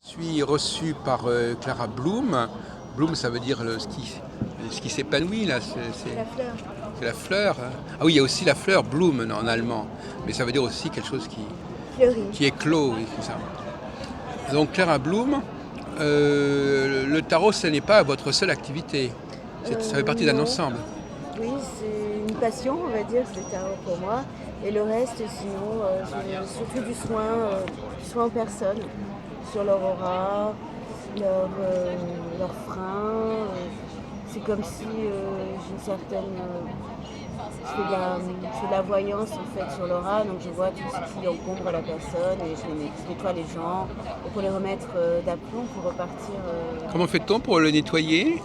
Je suis reçu par Clara Bloom. Bloom, ça veut dire ce qui s'épanouit, là. La fleur. C'est la fleur, hein. Ah oui, il y a aussi la fleur, Bloom, en allemand. Mais ça veut dire aussi quelque chose Fleurie. qui éclot, oui, c'est ça. Donc, Clara Bloom, le tarot, ce n'est pas votre seule activité. Ça fait partie d'un Non. ensemble. Oui, c'est une passion, on va dire, c'est le tarot pour moi. Et le reste, sinon, j'ai surtout du soin aux personnes, sur leur aura, leur frein. C'est comme si j'ai une certaine. Je fais de la voyance en fait sur l'aura, donc je vois tout ce qui encombre la personne et je nettoie les gens et pour les remettre d'aplomb pour repartir. Comment fait-on pour le nettoyer?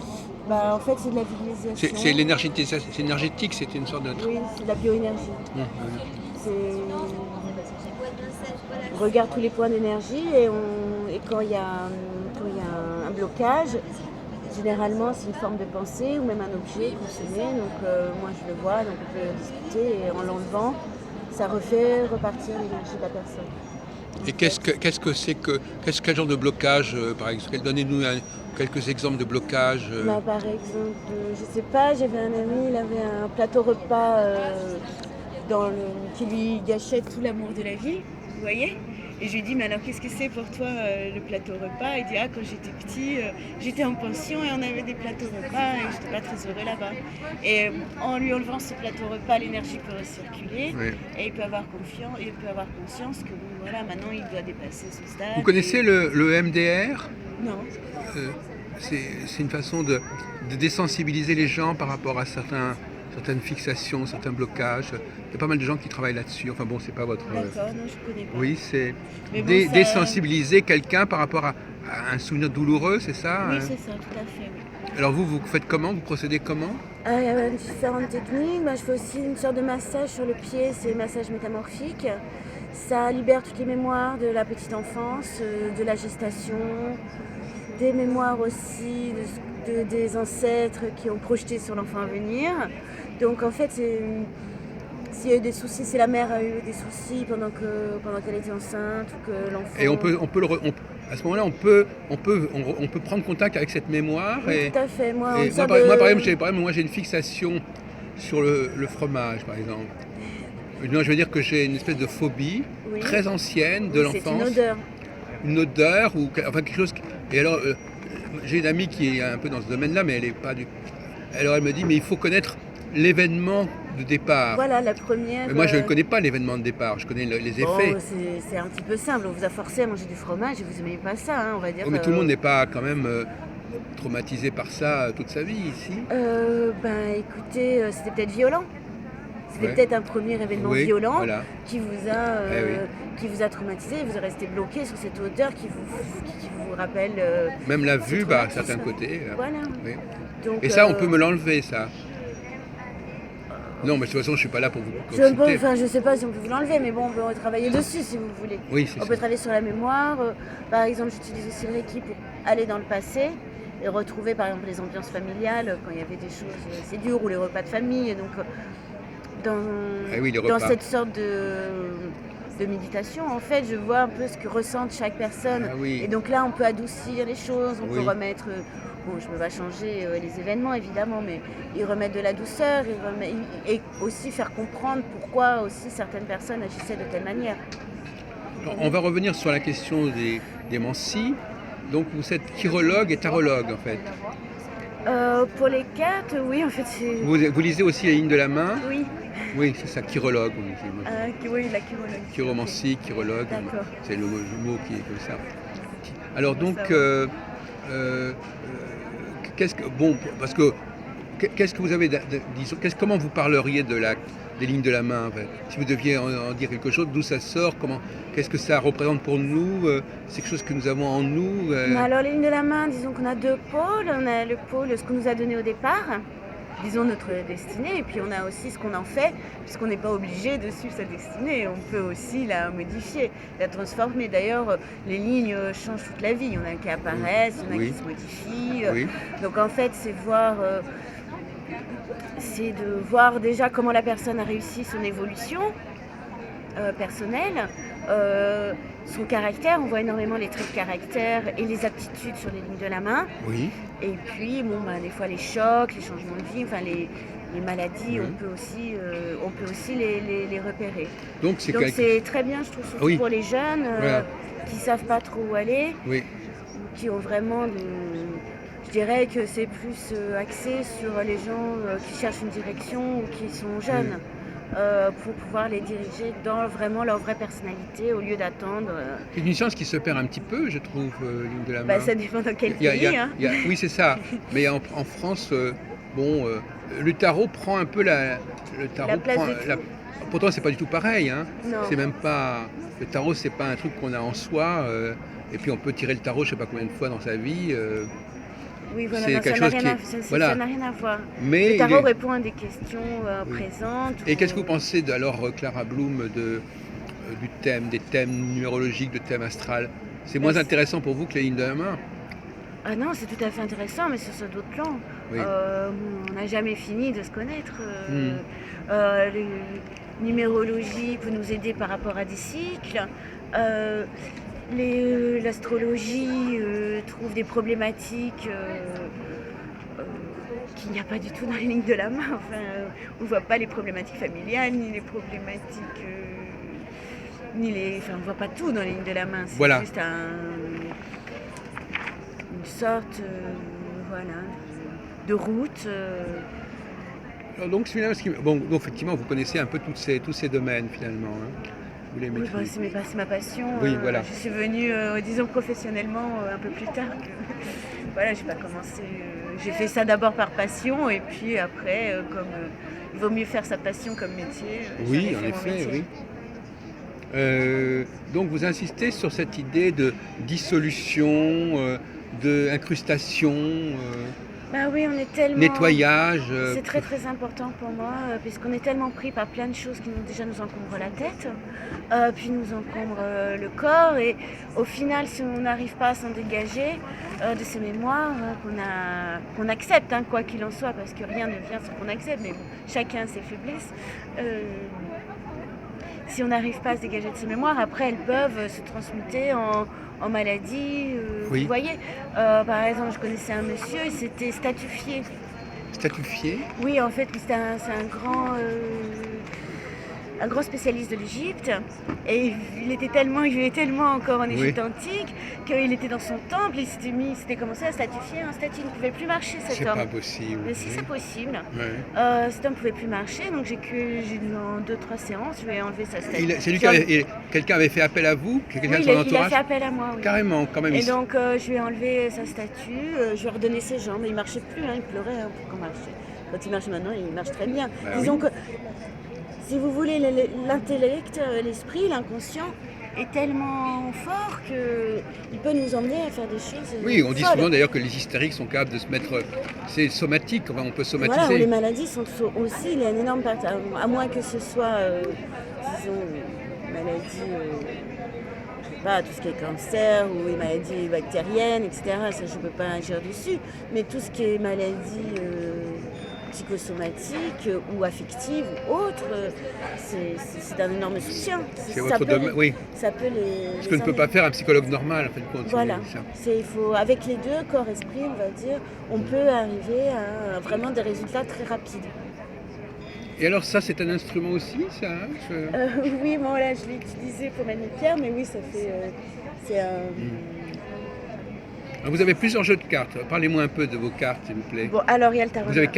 Bah, en fait, c'est de la C'est vivilisation. l'énergie, c'est énergétique, c'est une sorte de... Oui, c'est de la bioénergie. Mmh. C'est... On regarde tous les points d'énergie et quand il y a un blocage, généralement c'est une forme de pensée ou même un objet qu'on se met. Donc moi je le vois, donc on peut discuter et en l'enlevant, ça refait repartir l'énergie de la personne. Et En fait. quel genre de blocage, par exemple? Donnez-nous quelques exemples de blocage. Bah, par exemple, je sais pas, j'avais un ami, il avait un plateau repas qui lui gâchait tout l'amour de la vie, vous voyez. Et je lui ai dit, mais alors qu'est-ce que c'est pour toi le plateau repas? Il dit, ah, quand j'étais petit, j'étais en pension et on avait des plateaux repas et j'étais pas très heureux là-bas. Et en lui enlevant ce plateau repas, l'énergie peut recirculer Oui. et il peut avoir conscience que bon, voilà, maintenant il doit dépasser ce stade. Vous connaissez le MDR? Non. Euh, c'est une façon de désensibiliser les gens par rapport à certaines fixations, certains blocages. Il y a pas mal de gens qui travaillent là-dessus. Enfin bon, c'est pas votre... D'accord, non, je connais pas. Oui, c'est Mais bon, ça. désensibiliser quelqu'un par rapport à un souvenir douloureux, c'est ça? Oui, c'est ça, tout à fait. Oui. Alors vous faites comment? Vous procédez comment? Il y a différentes techniques. Moi, je fais aussi une sorte de massage sur le pied, c'est massage métamorphique. Ça libère toutes les mémoires de la petite enfance, de la gestation, des mémoires aussi des ancêtres qui ont projeté sur l'enfant à venir. Donc en fait, s'il y a eu des soucis, si la mère a eu des soucis pendant qu'elle était enceinte ou que l'enfant... Et à ce moment-là, on peut prendre contact avec cette mémoire. Oui, tout à fait. Moi, Et une sorte moi, par de... exemple, moi, j'ai une fixation sur le fromage, par exemple. Non, je veux dire que j'ai une espèce de phobie Oui. très ancienne de Oui, c'est une l'enfance. odeur. Une odeur, ou enfin quelque chose. Et alors, j'ai une amie qui est un peu dans ce domaine-là, mais elle est pas du. Alors elle me dit, mais il faut connaître l'événement de départ. Voilà, la première... Mais moi, je ne connais pas l'événement de départ, je connais les effets. Bon, c'est un petit peu simple. On vous a forcé à manger du fromage et vous n'aimez pas ça, hein, on va dire. Oh, mais tout le monde n'est pas quand même traumatisé par ça toute sa vie ici. Ben écoutez, c'était peut-être violent. C'était Ouais. peut-être un premier événement Oui, violent voilà. qui vous a, Eh oui. qui vous a traumatisé. Vous êtes resté bloqué sur cette odeur qui vous rappelle. Même la ce vue, bah, à traumatisme. certains côtés. Voilà. Oui. Donc, Et ça, on peut me l'enlever, ça. Non, mais de toute façon, je suis pas là pour vous consulter. je sais pas si on peut vous l'enlever, mais bon, on peut travailler dessus si vous voulez. Oui, c'est On ça. peut travailler sur la mémoire. Par exemple, j'utilise aussi le Reiki pour aller dans le passé et retrouver par exemple les ambiances familiales quand il y avait des choses assez dures ou les repas de famille. Donc, Ah oui, les dans repas. cette sorte de méditation, en fait, je vois un peu ce que ressentent chaque personne. Ah oui. Et donc là, on peut adoucir les choses, on Oui. peut remettre. Bon, je ne peux pas changer les événements, évidemment, mais y remettre de la douceur et aussi faire comprendre pourquoi aussi certaines personnes agissaient de telle manière. On va revenir sur la question des Mansi. Donc vous êtes chirologue et tarologue en fait. Pour les cartes, oui, en fait, c'est... Vous lisez aussi les lignes de la main? Oui, Oui, c'est ça, chirologue. On dit. oui, la chirologue. Chiromancie, chirologue, D'accord. c'est le mot qui est comme ça. Alors donc, Ça, euh, bon, parce que qu'est-ce que vous avez, disons, comment vous parleriez des lignes de la main en fait? Si vous deviez en dire quelque chose, d'où ça sort, qu'est-ce que ça représente pour nous? C'est quelque chose que nous avons en nous. Alors, les lignes de la main, disons qu'on a deux pôles. On a le pôle, ce qu'on nous a donné au départ, disons notre destinée, et puis on a aussi ce qu'on en fait, puisqu'on n'est pas obligé de suivre sa destinée. On peut aussi la modifier, la transformer. D'ailleurs, les lignes changent toute la vie. Il y en a qui apparaissent, il y en a Oui. qui se modifient. Oui. Donc en fait, c'est de voir déjà comment la personne a réussi son évolution. personnel. Euh, Son caractère, on voit énormément les traits de caractère et les aptitudes sur les lignes de la main. Oui. Et puis, bon, bah, des fois les chocs, les changements de vie, enfin les maladies, Oui. on peut aussi les repérer. Donc c'est Donc quelque... c'est très bien, je trouve, surtout Oui. pour les jeunes Voilà. qui ne savent pas trop où aller, Oui. qui ont vraiment je dirais que c'est plus axé sur les gens qui cherchent une direction ou qui sont jeunes. Pour pouvoir les diriger dans vraiment leur vraie personnalité au lieu d'attendre. C'est une science qui se perd un petit peu, je trouve, ligne de la main. Bah, ça dépend dans quel Il y a- il y a- pays. Hein. il y a- oui, c'est ça. Mais en France, bon, le tarot prend un peu le tarot La place prend de tout. Pourtant, c'est pas du tout pareil. Hein. Non. C'est même pas. Le tarot, c'est pas un truc qu'on a en soi. Et puis, on peut tirer le tarot, je sais pas combien de fois dans sa vie. Oui, voilà, C'est non, quelque ça n'a chose rien, qui est- ça voilà. n'a rien à voir. Mais Le il tarot est- répond à des questions Oui. présentes. Et qu'est-ce que vous pensez Clara Bloom, des thèmes numérologiques, de thèmes astral? C'est moins intéressant pour vous que les lignes de la main? Ah non, c'est tout à fait intéressant, mais sur d'autres plans. Oui. On n'a jamais fini de se connaître. Mm. La numérologie peut nous aider par rapport à des cycles. L'astrologie trouve des problématiques qu'il n'y a pas du tout dans les lignes de la main. Enfin, on ne voit pas les problématiques familiales, ni les problématiques... Enfin, on ne voit pas tout dans les lignes de la main. C'est Voilà. juste une sorte voilà, de route. Donc, finalement, donc, effectivement, vous connaissez un peu tous ces domaines, finalement. Hein. Vous les Oui, maîtrisez. c'est ma passion. Oui, voilà. Je suis venue, disons professionnellement, un peu plus tard. Voilà, j'ai pas commencé. J'ai fait ça d'abord par passion, et puis après, comme il vaut mieux faire sa passion comme métier. Oui, j'en ai en fait mon effet, métier. oui. Donc, vous insistez sur cette idée de dissolution, d'incrustation, Bah oui, on est tellement. nettoyage. C'est très très important pour moi, puisqu'on est tellement pris par plein de choses qui déjà nous encombrent la tête, puis nous encombrent le corps, et au final, si on n'arrive pas à s'en dégager de ces mémoires qu'on accepte, hein, quoi qu'il en soit, parce que rien ne vient sans qu'on accepte, mais bon, chacun a ses faiblesses. Si on n'arrive pas à se dégager de ces mémoires, après elles peuvent se transmuter en maladies. Oui. Vous voyez, par exemple, je connaissais un monsieur, il s'était statufié. Statufié. Oui, en fait, c'est un grand spécialiste de l'Égypte, et il vivait tellement encore en Égypte antique qu'il était dans son temple, il s'était commencé à statufier un statut, il ne pouvait plus marcher, cet homme. C'est pas possible. Mais si, c'est possible. Ouais. Cet homme ne pouvait plus marcher, donc en 2-3 séances, je lui ai enlevé sa statue. Quelqu'un avait fait appel à vous? Quelqu'un de son il a entourage? fait appel à moi, oui. Carrément, quand même. Et donc je lui ai enlevé sa statue, je lui ai redonné ses jambes, il ne marchait plus, hein, il pleurait pour qu'on marche. Quand il marche maintenant, il marche très bien. Bah Disons que, si vous voulez, l'intellect, l'esprit, l'inconscient est tellement fort qu'il peut nous emmener à faire des choses. Oui, on dit folles. souvent d'ailleurs que les hystériques sont capables de se mettre... C'est somatique, enfin, on peut somatiser. Voilà, les maladies sont aussi, il y a une énorme partie, à moins que ce soit, disons, maladies, je sais pas, tout ce qui est cancer ou les maladies bactériennes, etc. Ça, je ne peux pas agir dessus. Mais tout ce qui est maladies psychosomatiques ou affectives ou autres, c'est un énorme soutien. C'est votre domaine, oui. Ça peut les... Ce que ne peut pas faire un psychologue normal, en fait, de compte. Voilà, avec les deux, corps-esprit, on va dire, on peut arriver à vraiment des résultats très rapides. Et alors ça, c'est un instrument aussi, ça Oui, bon là, je l'ai utilisé pour mettre mes pierres, mais oui, ça fait... c'est un... Vous avez plusieurs jeux de cartes. Parlez-moi un peu de vos cartes, s'il vous plaît. Bon, alors il y a le tarot. Vous avez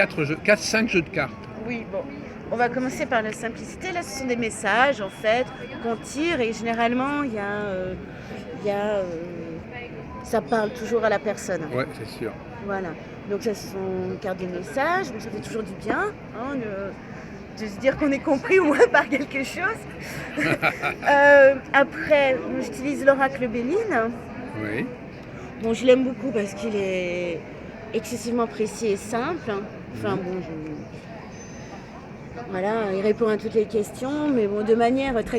5 jeux de cartes. Oui, bon. On va commencer par la simplicité. Là, ce sont des messages, en fait, qu'on tire, et généralement, ça parle toujours à la personne. Oui, c'est sûr. Voilà. Donc ça, ce sont une carte de message. Bon, ça fait toujours du bien, hein, de se dire qu'on est compris au moins par quelque chose. Après, j'utilise l'oracle Béline. Oui. Bon, je l'aime beaucoup parce qu'il est excessivement précis et simple. Enfin bon, voilà, il répond à toutes les questions, mais bon, de manière très...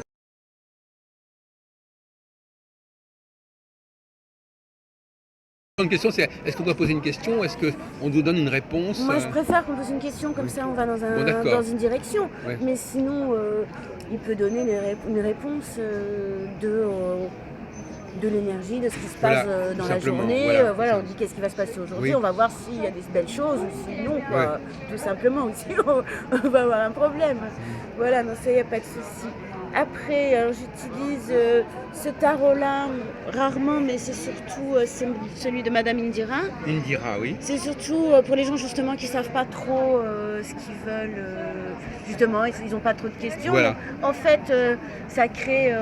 Une question, c'est est-ce qu'on doit poser une question ou est-ce qu'on nous donne une réponse Moi, je préfère qu'on pose une question, comme ça on va Bon, d'accord. dans une direction. Ouais. Mais sinon, il peut donner une réponse de l'énergie, de ce qui se passe Voilà, tout dans la simplement, journée. voilà, Voilà, c'est on ça. dit qu'est-ce qui va se passer aujourd'hui, Oui. on va voir s'il y a des belles choses ou sinon, quoi, Ouais. tout simplement. Ou sinon, on va avoir un problème. Voilà, non, ça, il n'y a pas de souci. Après, alors, j'utilise ce tarot-là rarement, mais c'est surtout celui de Madame Indira. Indira, oui. C'est surtout pour les gens justement qui savent pas trop ce qu'ils veulent. Justement, ils n'ont pas trop de questions. Voilà. Donc, en fait, ça crée,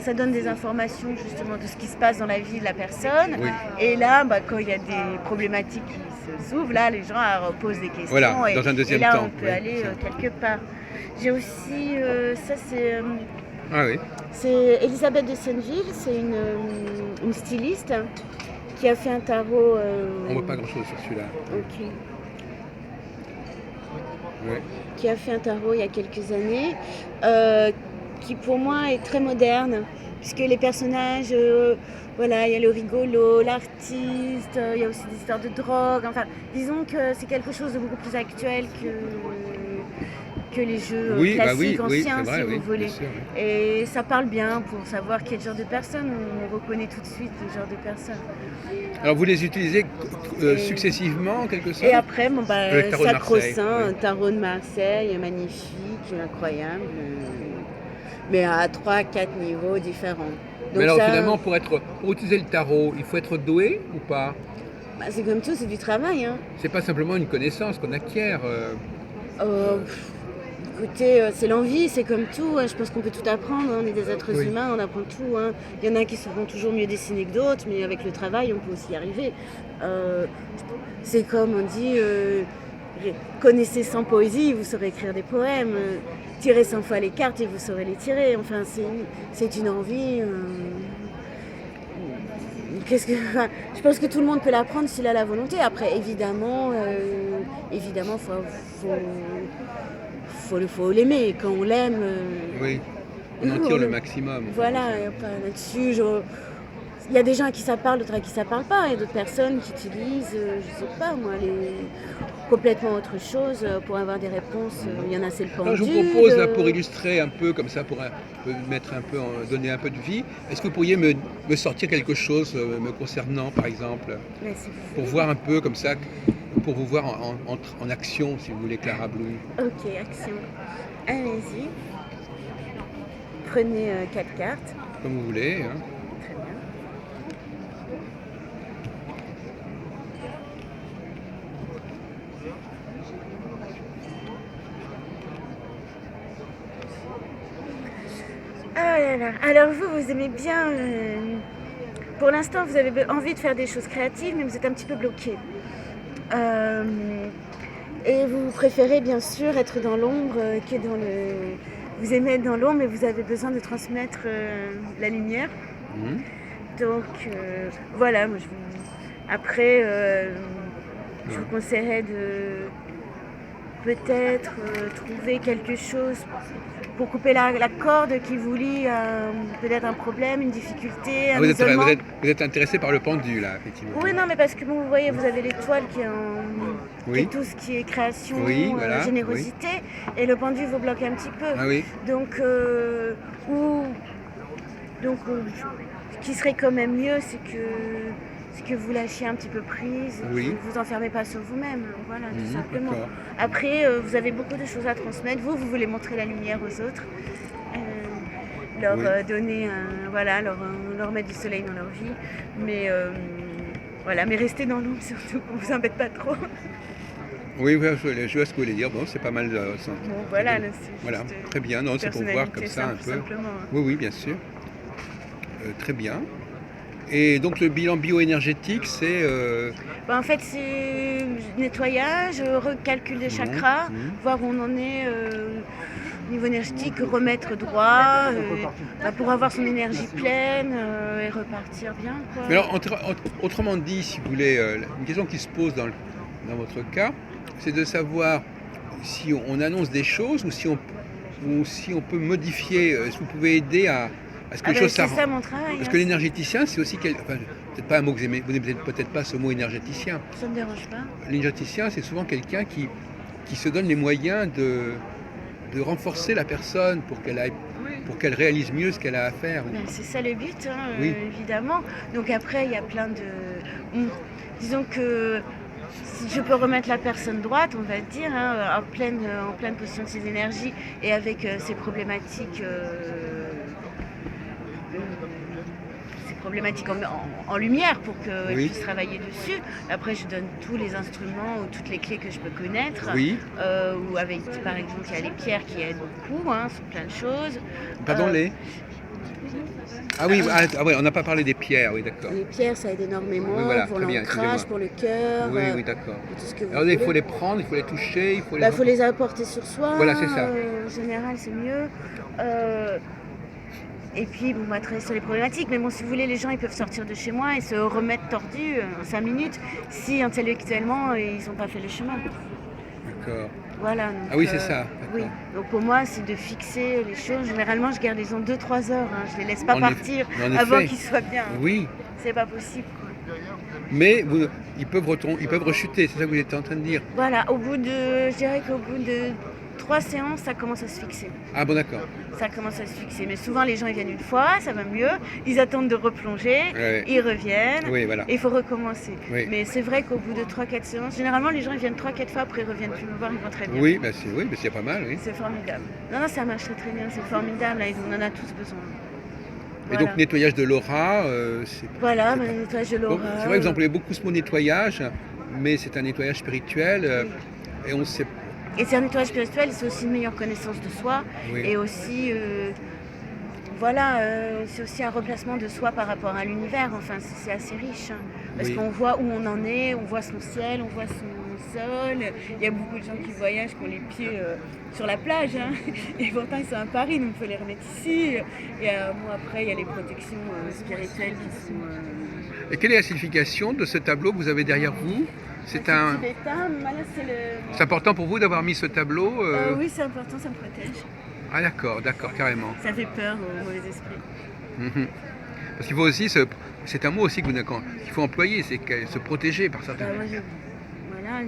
ça donne des informations justement de ce qui se passe dans la vie de la personne. Oui. Et là, quand il y a des problématiques qui s'ouvrent, là, les gens posent des questions. Voilà, et, dans un deuxième et là, temps, on peut oui, aller ça. quelque part. J'ai aussi, ça Ah oui. c'est Elisabeth de Senneville, c'est une styliste qui a fait un tarot. On voit pas grand-chose sur celui-là. Ok. Ouais. Qui a fait un tarot il y a quelques années, qui pour moi est très moderne, puisque les personnages, voilà, il y a le rigolo, l'artiste, il y a aussi des histoires de drogue, enfin, disons que c'est quelque chose de beaucoup plus actuel que les jeux Oui, bah classiques, oui, anciens, c'est vrai, si oui, vous voulez. bien sûr, oui. Et ça parle bien pour savoir quel genre de personne, on reconnaît tout de suite le genre de personne. Alors vous les utilisez Et- successivement en quelque sorte? Et après, Le tarot de Marseille, Sacro-Saint, oui. tarot de Marseille, magnifique, incroyable, mais à 3-4 niveaux différents. Donc Mais alors ça, finalement, pour utiliser le tarot, il faut être doué ou pas? c'est comme tout, c'est du travail. Hein. C'est pas simplement une connaissance qu'on acquiert. Écoutez, c'est l'envie, c'est comme tout. Hein. Je pense qu'on peut tout apprendre. Hein. On est des êtres Oui. humains, on apprend tout. Hein. Il y en a qui sauront toujours mieux dessiner que d'autres, mais avec le travail, on peut aussi y arriver. C'est comme on dit, connaissez 100 poésies, vous saurez écrire des poèmes. Tirez 100 fois les cartes et vous saurez les tirer. Enfin, c'est une envie. Je pense que tout le monde peut l'apprendre s'il a la volonté. Après, évidemment, faut l'aimer. Quand on l'aime, Oui. On en tire le maximum. voilà, là-dessus, il y a des gens à qui ça parle, d'autres à qui ça parle pas. Il y a d'autres personnes qui utilisent, je sais pas moi, complètement autre chose pour avoir des réponses. Il y en a, c'est le pendule. Alors, je vous propose, là, pour illustrer un peu, comme ça, pour mettre un peu, donner un peu de vie, est-ce que vous pourriez me sortir quelque chose me concernant, par exemple, Mais si vous pour voulez. voir un peu comme ça, pour vous voir en action, si vous voulez, Clara Blum. Ok, action. Allez-y. Prenez 4 cartes. Comme vous voulez. Hein. Très bien. Ah là là. Alors vous aimez bien... pour l'instant, vous avez envie de faire des choses créatives, mais vous êtes un petit peu bloqué. Et vous préférez bien sûr être dans l'ombre que dans le... Vous aimez être dans l'ombre, mais vous avez besoin de transmettre la lumière. Mhm. Donc voilà, moi, après, je vous conseillerais de peut-être trouver quelque chose pour couper la corde qui vous lie à peut-être un problème, une difficulté, un isolement. Vous êtes intéressé par le pendu, là, effectivement. Oui, non, mais parce que bon, vous voyez, vous avez l'étoile qui est Oui. qui est tout ce qui est création, Oui, voilà, générosité, et le pendu vous bloque un petit peu. Ah oui. Donc, ce qui serait quand même mieux, c'est que vous lâchiez un petit peu prise, et Oui. que vous enfermez pas sur vous-même, voilà, tout simplement. D'accord. Après, vous avez beaucoup de choses à transmettre. Vous voulez montrer la lumière aux autres, leur Oui. donner leur mettre du soleil dans leur vie, mais voilà, mais restez dans l'ombre surtout, qu'on vous embête pas trop. Oui, je vois ce que vous voulez dire. Bon, c'est pas mal. Bon, voilà, là, c'est Voilà, juste, très bien. Non, c'est pour voir comme ça un peu. Simplement. Oui, oui, bien sûr. Très bien. Et donc le bilan bioénergétique, c'est... En fait, c'est nettoyage, recalcul des chakras, voir où on en est au niveau énergétique, remettre droit, pour avoir son énergie pleine et repartir bien. Quoi. Mais alors, autrement dit, si vous voulez, une question qui se pose dans votre cas, c'est de savoir si on annonce des choses ou si on peut modifier, si vous pouvez aider à Est-ce que Ah les ben, choses c'est s'arrangent? ça mon travail. Parce Hein. que l'énergéticien, c'est aussi enfin, peut-être pas un mot que vous aimez, vous n'aimez peut-être pas ce mot énergéticien. Ça me dérange pas. L'énergéticien, c'est souvent quelqu'un qui se donne les moyens de renforcer la personne pour qu'elle réalise mieux ce qu'elle a à faire. Ben, c'est ça le but, hein, Oui. évidemment. Donc après, il y a plein de... Bon, disons que si je peux remettre la personne droite, on va dire, hein, en pleine position de ses énergies et avec ces problématiques en lumière pour qu'elle Oui. puisse travailler dessus. Après, je donne tous les instruments ou toutes les clés que je peux connaître. Oui. Ou avec, par exemple, il y a les pierres qui aident beaucoup, hein, sur plein de choses. Pardon, Euh, Ah oui, ouais, on n'a pas parlé des pierres, oui, d'accord. Les pierres, ça aide énormément Oui, voilà, pour très bien, l'ancrage, excusez-moi. pour le cœur, Oui, oui, d'accord. pour tout ce que vous Alors, il faut voulez. les prendre, il faut les toucher, il faut Bah, faut les apporter sur soi. Voilà, c'est ça. En général, c'est mieux. Et puis, bon, on va travailler sur les problématiques. Mais bon, si vous voulez, les gens, ils peuvent sortir de chez moi et se remettre tordus en 5 minutes si intellectuellement, ils n'ont pas fait le chemin. D'accord. Voilà. Donc, Ah oui, c'est ça. Oui. D'accord. Donc pour moi, c'est de fixer les choses. Généralement, je garde les gens 2-3 heures. Hein. Je les laisse pas En partir en avant effet. qu'ils soient bien. Oui, C'est pas possible, quoi. mais ils peuvent ils peuvent rechuter, c'est ça que vous êtes en train de dire. Voilà. Je dirais qu'au bout de 3 séances, ça commence à se fixer. Ah bon, d'accord. Ça commence à se fixer. Mais souvent, les gens, ils viennent une fois, ça va mieux. Ils attendent de replonger, Ouais. ils reviennent. Oui, voilà. Et il faut recommencer. Oui. Mais c'est vrai qu'au bout de 3-4 séances, généralement, les gens, ils viennent 3-4 fois, après ils reviennent plus me voir, ils vont très bien. Oui, mais c'est pas mal, oui. C'est formidable. Non, ça marche très bien, c'est formidable. Là, on en a tous besoin. Et Voilà. donc, nettoyage de l'aura, c'est... Voilà, c'est le pas- nettoyage de Bon, l'aura. c'est vrai que vous employez beaucoup ce mot nettoyage, mais c'est un nettoyage spirituel, et on sait... Et c'est un nettoyage spirituel, c'est aussi une meilleure connaissance de soi. Oui. Et aussi, c'est aussi un replacement de soi par rapport à l'univers. Enfin, c'est assez riche. Hein, parce Oui. qu'on voit où on en est, on voit son ciel, on voit son sol. Il y a beaucoup de gens qui voyagent, qui ont les pieds sur la plage. Hein, et pourtant, ils sont à Paris, donc il faut les remettre ici. Et après, il y a les protections spirituelles qui sont... Et quelle est la signification de ce tableau que vous avez derrière vous? C'est important pour vous d'avoir mis ce tableau Oui, c'est important, ça me protège. Ah d'accord, carrément. Ça fait peur aux mauvais esprits. Mhm. Parce qu'il faut aussi, c'est un mot aussi qu'il faut employer, c'est se protéger par certains... Voilà,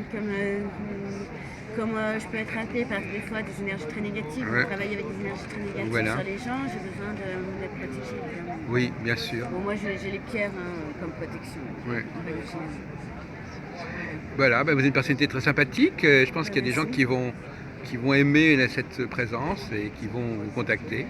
comme je peux être appelée par des fois des énergies très négatives, Ouais. travailler avec des énergies très négatives Voilà. sur les gens, j'ai besoin d'être protégée. Évidemment. Oui, bien sûr. Bon, moi j'ai les pierres comme protection. Ouais. En règle générale. Voilà, vous êtes une personnalité très sympathique. Je pense qu'il y a des gens Merci. qui vont aimer cette présence et qui vont vous contacter.